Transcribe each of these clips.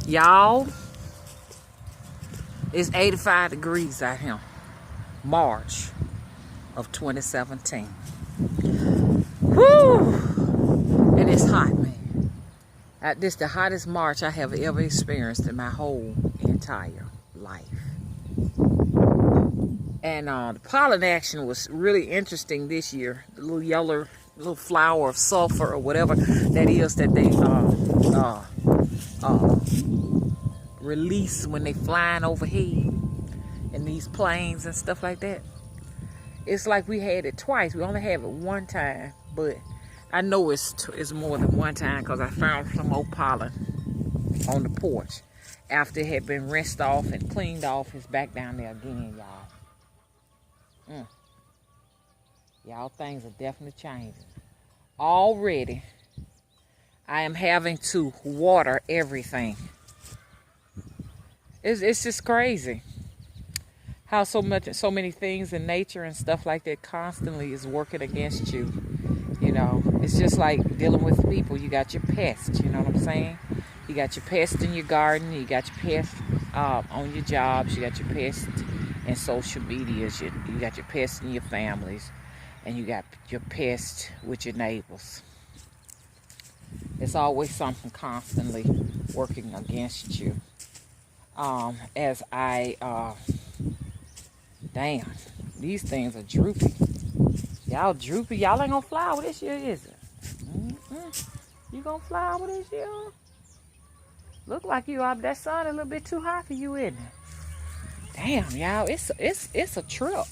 Y'all, it's 85 degrees out here. March of 2017. Woo! And it's hot, man. This is the hottest March I have ever experienced in my whole entire life. And the pollen action was really interesting this year. The little yellow, little flower of sulfur or whatever that is that they release when they flying overhead in these planes and stuff like that. It's like we had it twice. We only have it one time, but I know it's more than one time because I found some old pollen on the porch after it had been rinsed off and cleaned off. It's back down there again, y'all. Y'all, things are definitely changing. Already, I am having to water everything. It's just crazy how so many things in nature and stuff like that constantly is working against you. You know, it's just like dealing with people. You got your pests, you know what I'm saying? You got your pests in your garden. You got your pests on your jobs. You got your pests in social medias. You got your pests in your families. And you got your pests with your neighbors. It's always something constantly working against you. As I, damn, these things are droopy. Y'all droopy. Y'all ain't gonna fly over this year, is it? You gonna fly over this year? Look like you out. That sun a little bit too hot for you, isn't it? Damn, y'all, it's a trip.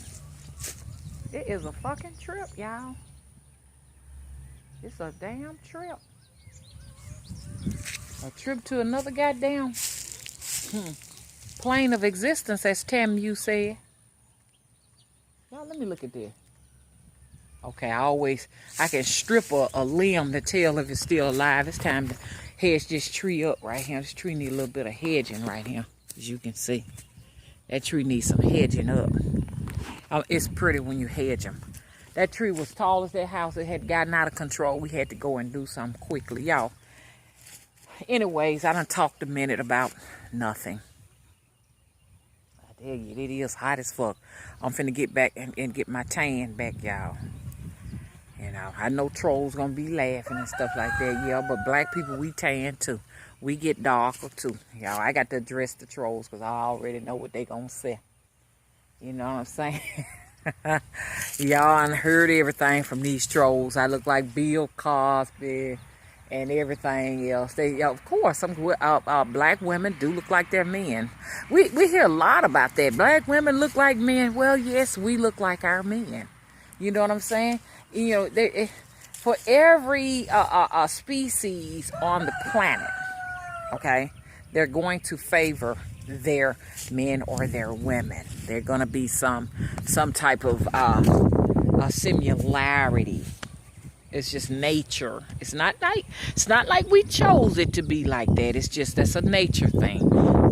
It is a fucking trip, y'all. It's a damn trip. A trip to another goddamn plane of existence, as Tamu said. Y'all, let me look at this. Okay, I can strip a limb to tell if it's still alive. It's time to hedge this tree up right here. This tree needs a little bit of hedging right here, as you can see. That tree needs some hedging up. It's pretty when you hedge them. That tree was tall as that house. It had gotten out of control. We had to go and do something quickly, y'all. Anyways, I done talked a minute about nothing. I tell you, it is hot as fuck. I'm finna get back and get my tan back, y'all. You know, I know trolls gonna be laughing and stuff like that, yeah, but black people, we tan too. We get darker too. Y'all, I got to address the trolls because I already know what they gonna say. You know what I'm saying? Y'all done heard everything from these trolls. I look like Bill Cosby and everything else. Of course, some black women do look like their men. We hear a lot about that. Black women look like men. Well, yes, we look like our men. You know what I'm saying? You know, for every species on the planet, okay, they're going to favor their men or their women. They're going to be some type of similarity. It's just nature. It's not like we chose it to be like that. It's just that's a nature thing.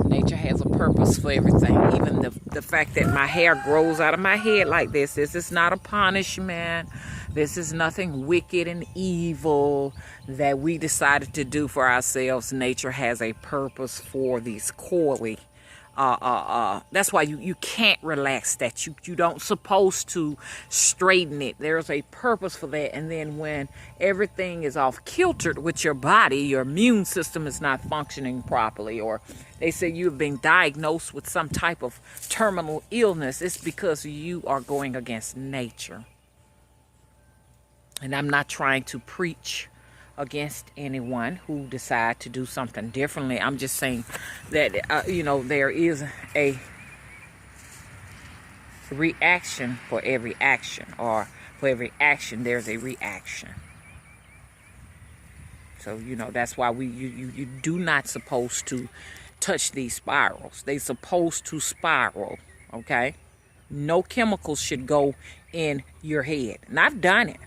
Nature has a purpose for everything. Even the fact that my hair grows out of my head like this is not a punishment. This is nothing wicked and evil that we decided to do for ourselves. Nature has a purpose for these coily. That's why you can't relax that. You don't supposed to straighten it. There's a purpose for that. And then when everything is off kiltered with your body, your immune system is not functioning properly, or they say you've been diagnosed with some type of terminal illness, it's because you are going against nature. And I'm not trying to preach against anyone who decide to do something differently. I'm just saying that, you know, there is a reaction for every action, or for every action, there's a reaction. So, you know, that's why you do not supposed to touch these spirals. They supposed to spiral, okay? No chemicals should go in your head. And I've done it.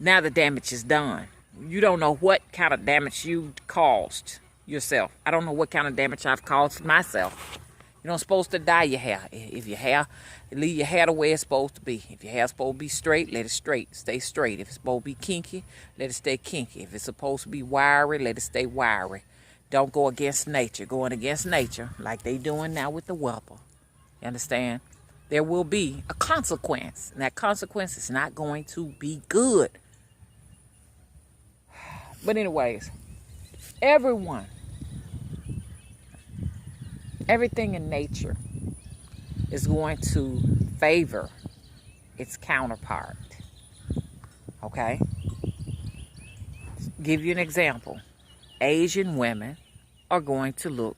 Now the damage is done. You don't know what kind of damage you caused yourself. I don't know what kind of damage I've caused myself. You're not supposed to dye your hair. If your hair, leave your hair the way it's supposed to be. If your hair's supposed to be straight, let it stay straight. If it's supposed to be kinky, let it stay kinky. If it's supposed to be wiry, let it stay wiry. Don't go against nature. Going against nature like they doing now with the weather. You understand? There will be a consequence. And that consequence is not going to be good. But anyways, everyone, everything in nature is going to favor its counterpart. Okay? Give you an example. Asian women are going to look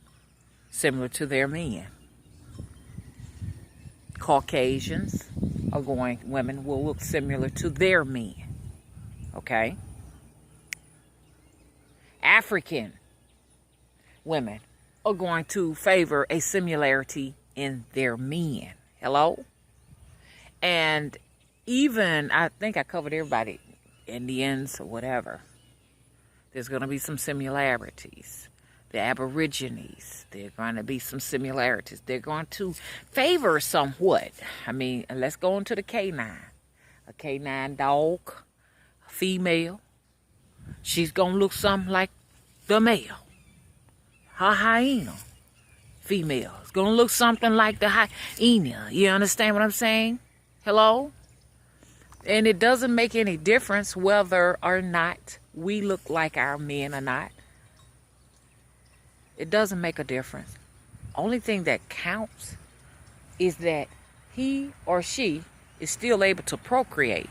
similar to their men. Caucasians women will look similar to their men. Okay? African women are going to favor a similarity in their men. Hello? And even, I think I covered everybody, Indians or whatever. There's going to be some similarities. The Aborigines, there's going to be some similarities. They're going to favor somewhat. I mean, let's go into the canine. A canine dog, a female. She's going to look something like the male. Her hyena, female. It's going to look something like the hyena. You understand what I'm saying? Hello? And it doesn't make any difference whether or not we look like our men or not. It doesn't make a difference. Only thing that counts is that he or she is still able to procreate.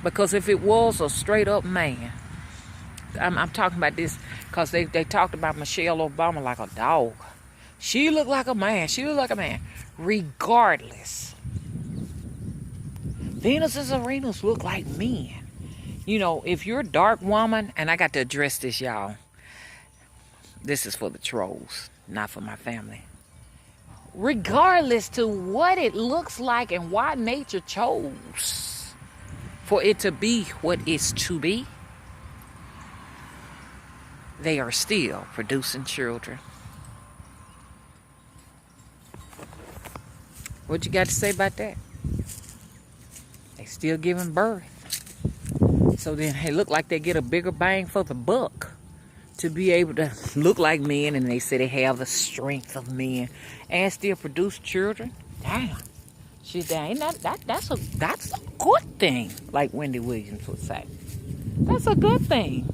Because if it was a straight up man, I'm talking about this because they talked about Michelle Obama like a dog. She looked like a man. She looked like a man. Regardless. Venus and Serenus look like men. You know, if you're a dark woman, and I got to address this, y'all. This is for the trolls, not for my family. Regardless to what it looks like and why nature chose for it to be what it's to be, they are still producing children. What you got to say about that? They still giving birth. So then they look like they get a bigger bang for the buck to be able to look like men, and they say they have the strength of men and still produce children. Damn. That's a good thing, like Wendy Williams would say. That's a good thing.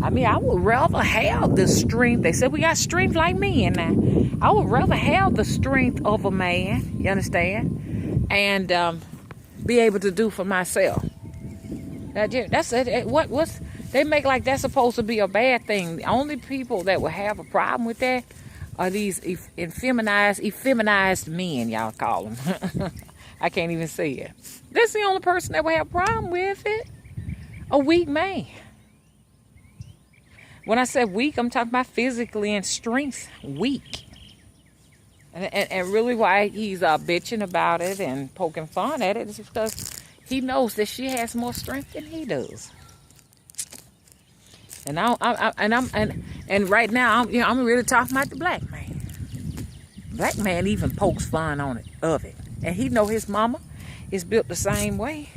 I mean, I would rather have the strength. They said we got strength like men now. I would rather have the strength of a man, you understand? And be able to do for myself. That's it. What's they make like that's supposed to be a bad thing. The only people that will have a problem with that are these effeminized men, y'all call them. I can't even say it. That's the only person that will have a problem with it. A weak man. When I said weak, I'm talking about physically and strength weak. And really why he's bitching about it and poking fun at it is because he knows that she has more strength than he does. And and right now I'm really talking about the black man. Black man even pokes fun on it of it, and he know his mama is built the same way.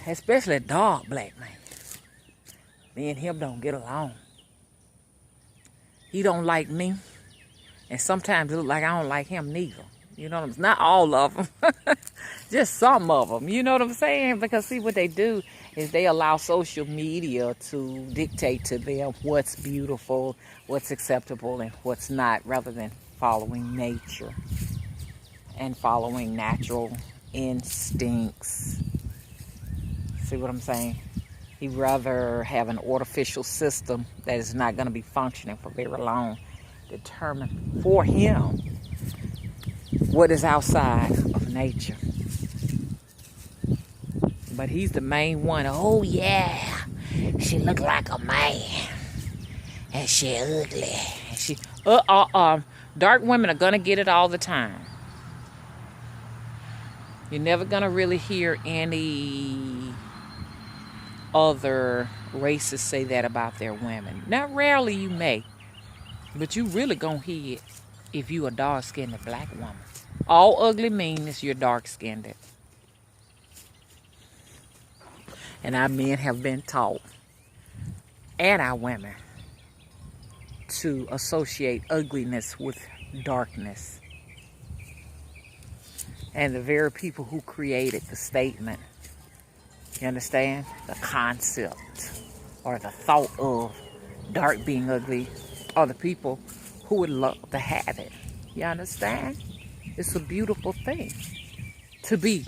Especially a dark black man. Me and him don't get along. He don't like me, and sometimes it look like I don't like him neither. You know what I'm saying? Not all of them, just some of them. You know what I'm saying? Because see, what they do is they allow social media to dictate to them what's beautiful, what's acceptable, and what's not, rather than following nature and following natural instincts. See what I'm saying? He'd rather have an artificial system that is not going to be functioning for very long, determine for him what is outside of nature. But he's the main one. Oh yeah, she look like a man, and she ugly. And she dark women are gonna get it all the time. You're never gonna really hear any other races say that about their women. Now, rarely you may, but you really gonna hear it if you a dark-skinned black woman. All ugly mean is you're dark-skinned. And our men have been taught and our women to associate ugliness with darkness. And the very people who created the statement, you understand? The concept or the thought of dark being ugly are the people who would love to have it. You understand? It's a beautiful thing to be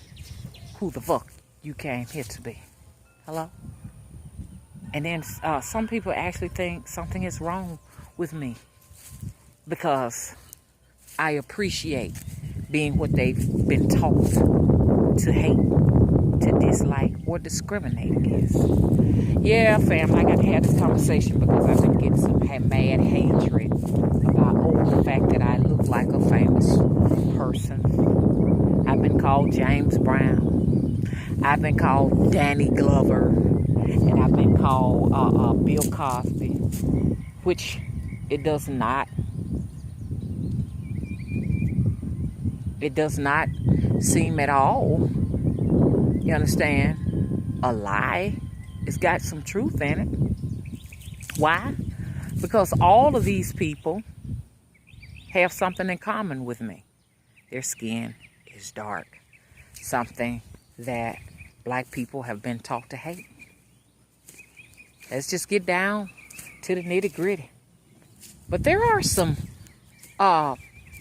who the fuck you came here to be. Hello? And then some people actually think something is wrong with me because I appreciate being what they've been taught to hate, to dislike, or discriminate against. Yeah, fam, I got to have this conversation because I've been getting some mad hatred about the fact that I look like a famous person. I've been called James Brown. I've been called Danny Glover. And I've been called Bill Cosby, which it does not seem at all, you understand, a lie. It's got some truth in it. Why? Because all of these people have something in common with me. Their skin is dark, something that black people have been taught to hate. Let's just get down to the nitty-gritty. But there are some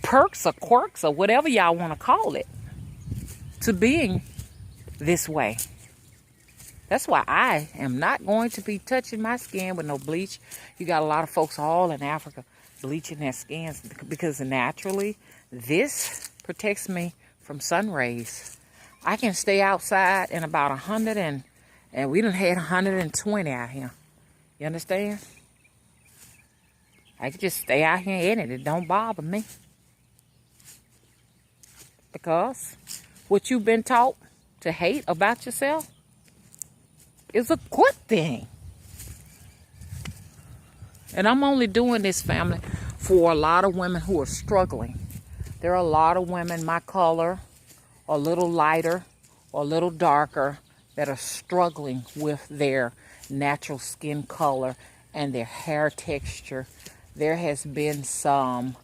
perks or quirks or whatever y'all want to call it to being this way. That's why I am not going to be touching my skin with no bleach. You got a lot of folks all in Africa bleaching their skins because naturally this protects me from sun rays. I can stay outside in about 100 and we done had 120 out here. You understand? I can just stay out here in it. It don't bother me. Because what you've been taught to hate about yourself is a good thing. And I'm only doing this, family, for a lot of women who are struggling. There are a lot of women my color, a little lighter, or a little darker, that are struggling with their natural skin color and their hair texture. There has been some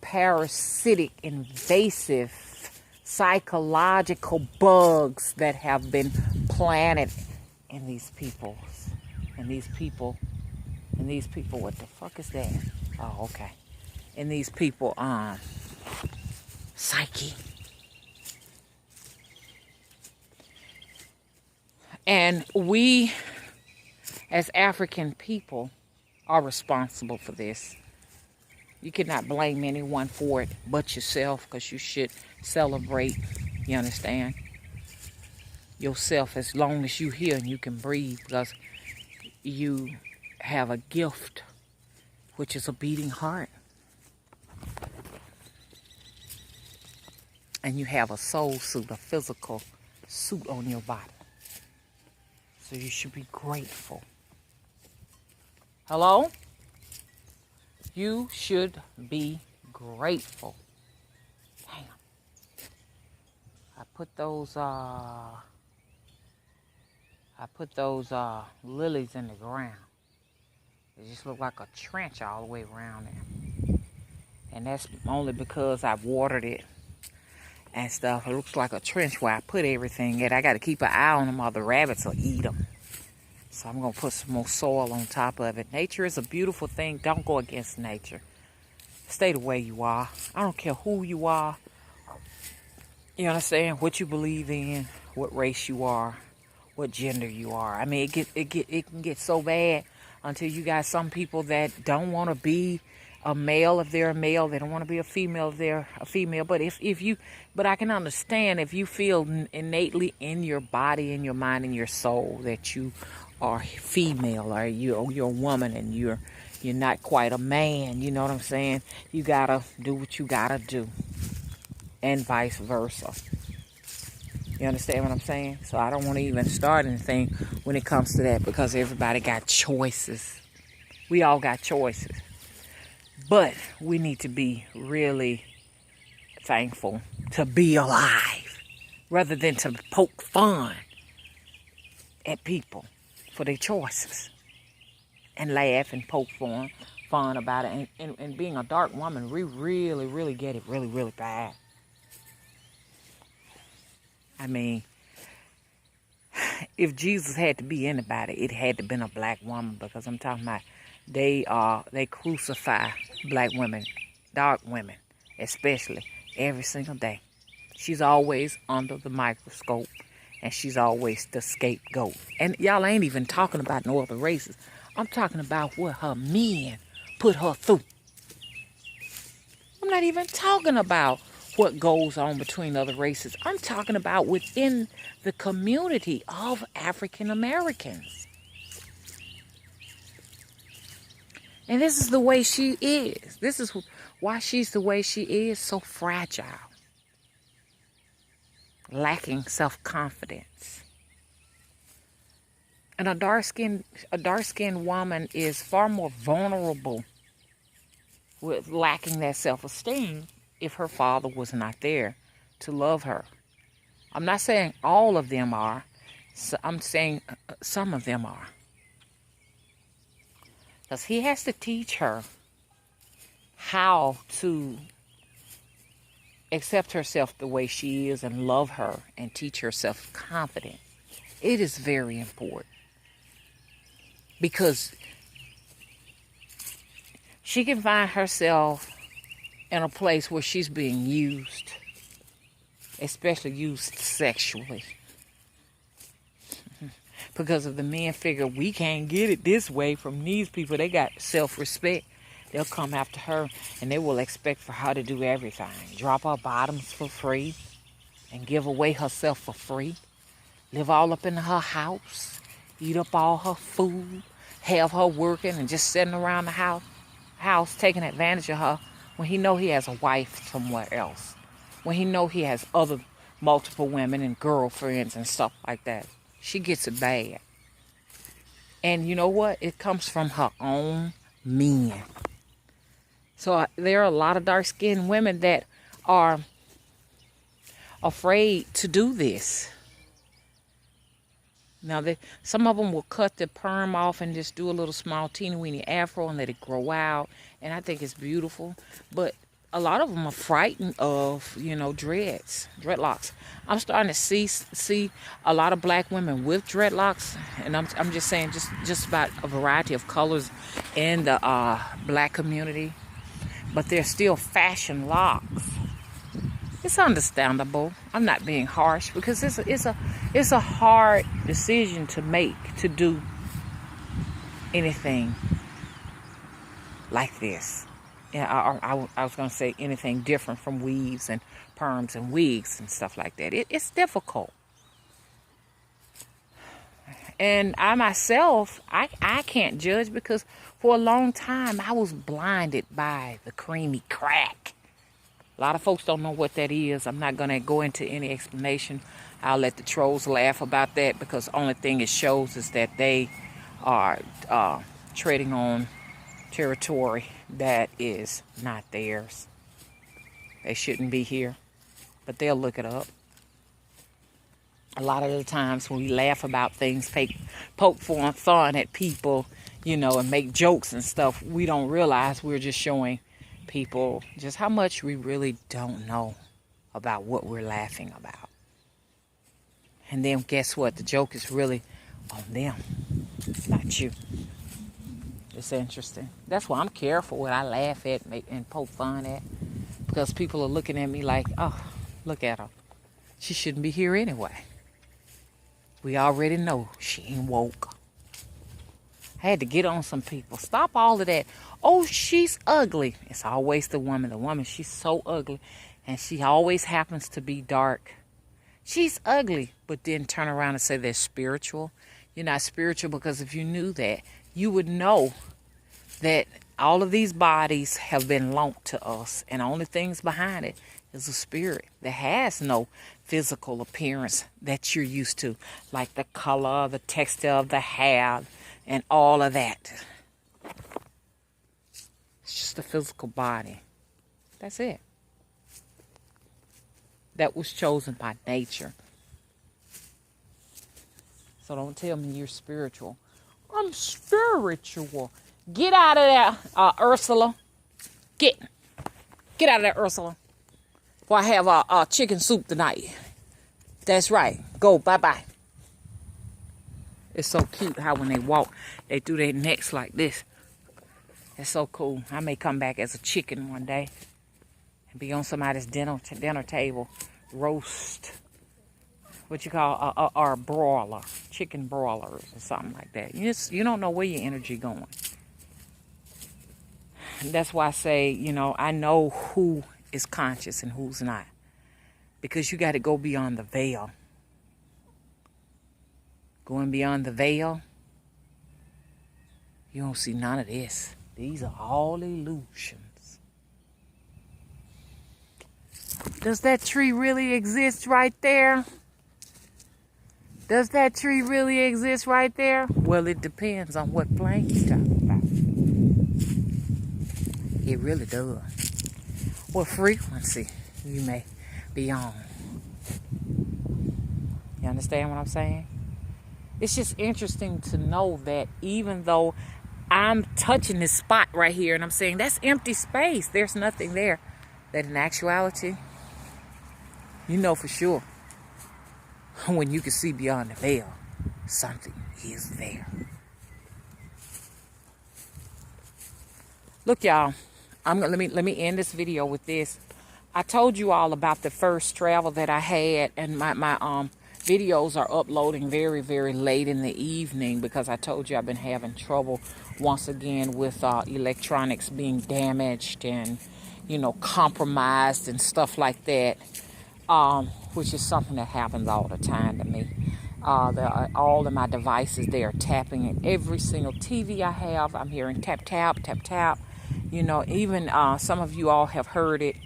parasitic, invasive, psychological bugs that have been planted in these people. And these people, what the fuck is that? Oh, okay. In these people, psyche. And we, as African people, are responsible for this. You cannot blame anyone for it but yourself, because you should celebrate, you understand, yourself as long as you're here and you can breathe, because you have a gift, which is a beating heart. And you have a soul suit, a physical suit on your body. So you should be grateful. Hello? You should be grateful. Damn. I put those lilies in the ground. They just look like a trench all the way around there. And that's only because I watered it and stuff. It looks like a trench where I put everything in. I got to keep an eye on them or the rabbits will eat them. So I'm going to put some more soil on top of it. Nature is a beautiful thing. Don't go against nature. Stay the way you are. I don't care who you are. You understand? What you believe in, what race you are, what gender you are. I mean, it can get so bad until you got some people that don't want to be a male if they're a male. They don't want to be a female if they're a female. But but I can understand if you feel innately in your body, in your mind, in your soul that you are female, or you're a woman and you're not quite a man. You know what I'm saying? You gotta do what you gotta do, and vice versa. You understand what I'm saying? So I don't want to even start anything when it comes to that, because everybody got choices. We all got choices. But we need to be really thankful to be alive, rather than to poke fun at people for their choices. and laugh and poke fun about it. And being a dark woman, we really, really get it really, really bad. I mean, if Jesus had to be anybody, it had to have been a black woman, because I'm talking about they crucify black women, dark women, especially every single day. She's always under the microscope, and she's always the scapegoat. And y'all ain't even talking about no other races. I'm talking about what her men put her through. I'm not even talking about what goes on between other races. I'm talking about within the community of African Americans. And this is the way she is. This is why she's the way she is, so fragile. Lacking self-confidence. And a dark-skinned woman is far more vulnerable with lacking that self-esteem if her father was not there to love her. I'm not saying all of them are. I'm saying some of them are. Because he has to teach her how to accept herself the way she is and love her and teach her self-confidence. It is very important. Because she can find herself in a place where she's being used, especially used sexually. Because if the men figure we can't get it this way from these people, they got self-respect. They'll come after her and they will expect for her to do everything. Drop her bottoms for free and give away herself for free. Live all up in her house. Eat up all her food. Have her working and just sitting around the house taking advantage of her when he know he has a wife somewhere else. When he know he has other multiple women and girlfriends and stuff like that. She gets it bad. And you know what? It comes from her own men. So there are a lot of dark-skinned women that are afraid to do this. Now, some of them will cut the perm off and just do a little small teeny-weeny afro and let it grow out. And I think it's beautiful. But a lot of them are frightened of, dreadlocks. I'm starting to see a lot of black women with dreadlocks. And I'm just saying just about a variety of colors in the black community. But they're still fashion locks. It's understandable. I'm not being harsh because it's a hard decision to make, to do anything like this. Yeah, I was going to say anything different from weaves and perms and wigs and stuff like that. It's difficult. And I myself, I can't judge because for a long time I was blinded by the creamy crack. A lot of folks don't know what that is. I'm not going to go into any explanation. I'll let the trolls laugh about that because the only thing it shows is that they are treading on territory that is not theirs. They shouldn't be here, but they'll look it up. A lot of the times when we laugh about things, poke fun at people, and make jokes and stuff, we don't realize we're just showing people just how much we really don't know about what we're laughing about. And then guess what? The joke is really on them, not you. It's interesting. That's why I'm careful what I laugh at and poke fun at. Because people are looking at me like, oh, look at her. She shouldn't be here anyway. We already know she ain't woke. I had to get on some people. Stop all of that. Oh, she's ugly. It's always the woman. The woman, she's so ugly. And she always happens to be dark. She's ugly. But then turn around and say they're spiritual. You're not spiritual because if you knew that, you would know that all of these bodies have been loaned to us. And the only things behind it is a spirit that has no physical appearance that you're used to. Like the color, the texture of the hair, and all of that. It's just a physical body. That's it. That was chosen by nature. So don't tell me you're spiritual I'm spiritual. Get out of there, Ursula. Get out of there, Ursula. Before I have chicken soup tonight. That's right. Go. Bye-bye. It's so cute how when they walk, they do their necks like this. It's so cool. I may come back as a chicken one day and be on somebody's dinner table. Roast. What you call a broiler. Chicken broilers or something like that. You don't know where your energy going. And that's why I say, you know, I know who is conscious and who's not. Because you got to go beyond the veil. Going beyond the veil, you don't see none of this. These are all illusions. Does that tree really exist right there? Does that tree really exist right there? Well, it depends on what plane you're talking about. It really does. What frequency you may be on. You understand what I'm saying? It's just interesting to know that even though I'm touching this spot right here and I'm saying that's empty space, there's nothing there, that in actuality, you know for sure, when you can see beyond the veil, something is there. Look, y'all, let me end this video with this. I told you all about the first travel that I had, and my videos are uploading very, very late in the evening because I told you I've been having trouble once again with electronics being damaged and, you know, compromised and stuff like that, which is something that happens all the time to me. All of my devices, they are tapping in every single TV I have. I'm hearing tap, tap, tap, tap. You know, even some of you all have heard it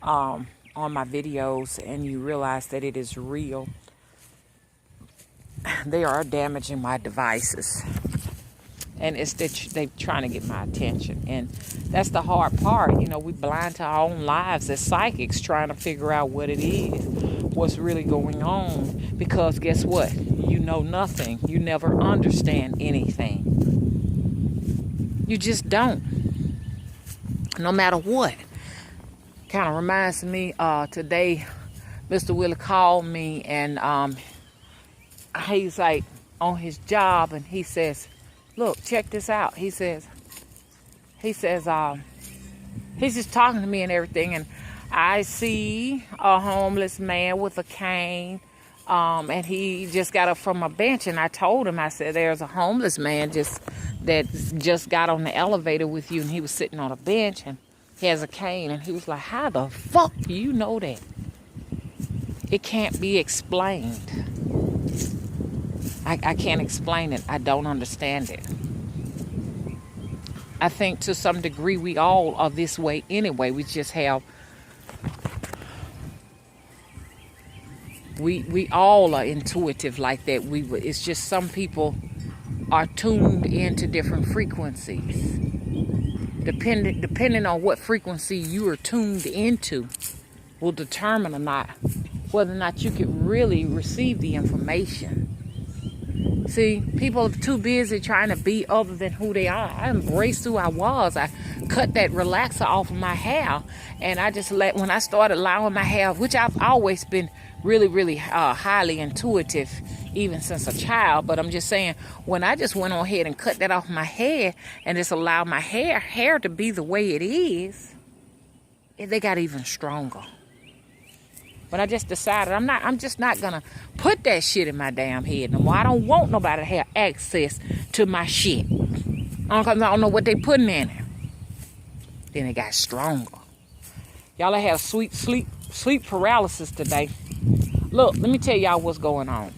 on my videos and you realize that it is real. They are damaging my devices, and it's that they're trying to get my attention, and that's the hard part. You know, we blind to our own lives as psychics, trying to figure out what it is, what's really going on, because guess what? You know nothing. You never understand anything. You just don't, no matter what. Kind of reminds me, today Mr. Willie called me, and he's like on his job, and he says, look, check this out. He says, he's just talking to me and everything, and I see a homeless man with a cane, and he just got up from a bench, and I told him, I said, there's a homeless man that just got on the elevator with you, and he was sitting on a bench, and he has a cane, and he was like, how the fuck do you know that? It can't be explained. I can't explain it. I don't understand it. I think to some degree we all are this way anyway. We just have, we all are intuitive like that. It's just some people are tuned into different frequencies. Depending on what frequency you are tuned into will determine whether or not you can really receive the information. See, people are too busy trying to be other than who they are. I embraced who I was. I cut that relaxer off of my hair, and I just when I started allowing my hair, which I've always been really, really highly intuitive, even since a child, but I'm just saying, when I just went on ahead and cut that off my head and just allowed my hair to be the way it is, they got even stronger. But I just decided I'm just not gonna put that shit in my damn head no more. I don't want nobody to have access to my shit. I don't know what they putting in it. Then it got stronger. Y'all have sweet sleep paralysis today. Look, let me tell y'all what's going on.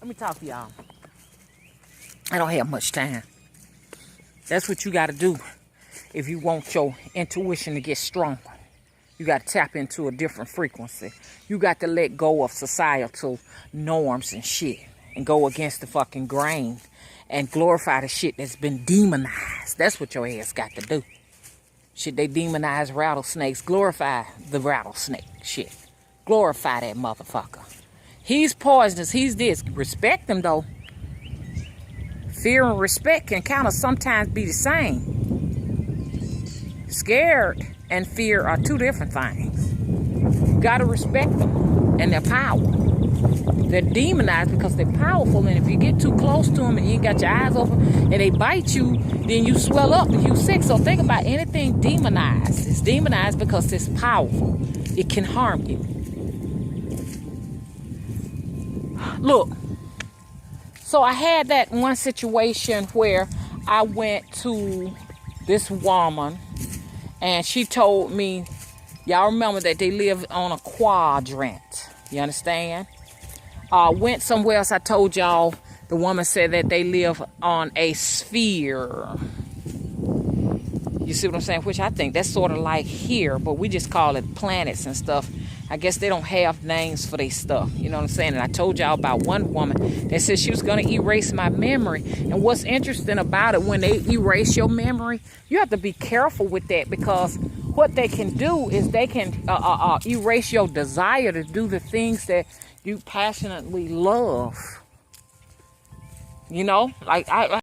Let me talk to y'all. I don't have much time. That's what you gotta do if you want your intuition to get stronger. You got to tap into a different frequency. You got to let go of societal norms and shit and go against the fucking grain and glorify the shit that's been demonized. That's what your ass got to do. Shit, they demonize rattlesnakes. Glorify the rattlesnake shit. Glorify that motherfucker. He's poisonous. He's this. Respect him, though. Fear and respect can kind of sometimes be the same. Scared and fear are two different things. You gotta respect them and their power. They're demonized because they're powerful, and if you get too close to them and you ain't got your eyes open and they bite you, then you swell up and you sick. So think about anything demonized. It's demonized because it's powerful. It can harm you. Look, so I had that one situation where I went to this woman and she told me, y'all remember that they live on a quadrant. You understand? Went somewhere else. I told y'all the woman said that they live on a sphere. You see what I'm saying? Which I think that's sort of like here, but we just call it planets and stuff. I guess they don't have names for their stuff. You know what I'm saying? And I told y'all about one woman that said she was going to erase my memory. And what's interesting about it, when they erase your memory, you have to be careful with that, because what they can do is they can erase your desire to do the things that you passionately love. You know, like I